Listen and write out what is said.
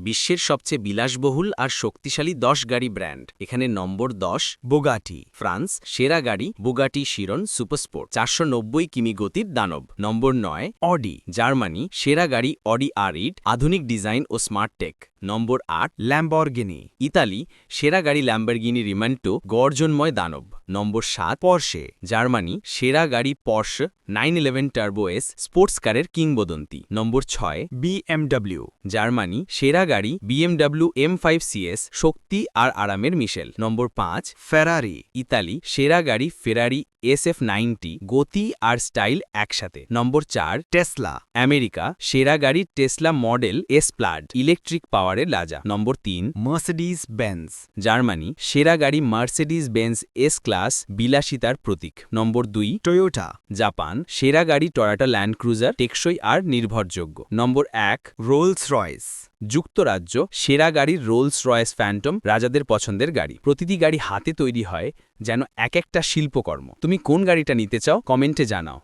বিশ্বের সবচেয়ে বিলাসবহুল আর শক্তিশালী ১০ গাড়ি ব্র্যান্ড। এখানে নম্বর ১০ বুগাটি, ফ্রান্স। সেরা গাড়ি বুগাটি শিরন সুপারস্পোর্ট, ৪৯০ কিমি গতির দানব। নম্বর ৯ অডি, জার্মানি। সেরা গাড়ি অডি R8, আধুনিক ডিজাইন ও স্মার্ট টেক। নম্বর ৮ ল্যাম্বরগিনি, ইতালি। সেরা গাড়ি ল্যাম্বরগিনি রিমান্টো, গর্জনময় দানব। নম্বর ৭ পর্শে, জার্মানি। সেরা গাড়ি পর্শ 911 টার্বো এস, স্পোর্টস কারের কিংবদন্তি। নম্বর ৬ BMW, জার্মানি। সেরা গাড়ি BMW M5 CS, শক্তি আর আরামের মিশেল। নম্বর ৫ ফেরারি, ইতালি। সেরা গাড়ি ফেরারি SF90, গতি আর স্টাইল একসাথে। নম্বর ৪ টেসলা, আমেরিকা। সেরা গাড়ি টেসলা মডেল এস প্লাড, ইলেকট্রিক পাওয়ারের রাজা। নম্বর ৩ মার্সিডিজ বেঞ্জ, জার্মানি। সেরা গাড়ি মার্সিডিজ বেঞ্জ এস ক্লাস, বিলাসিতার প্রতীক। নম্বর ২ টয়োটা, জাপান। সেরা গাড়ি টয়োটা ল্যান্ড ক্রুজার, টেকসই আর নির্ভরযোগ্য। নম্বর ১ রোলস রয়েস, যুক্তরাজ্য। সেরা গাড়ি রোলস রয়েস ফ্যান্টম, রাজাদের পছন্দের গাড়ি। প্রতিটি গাড়ি হাতে তৈরি হয়, যেন এক একটা শিল্পকর্ম। তুমি কোন গাড়িটা নিতে চাও কমেন্টে জানাও।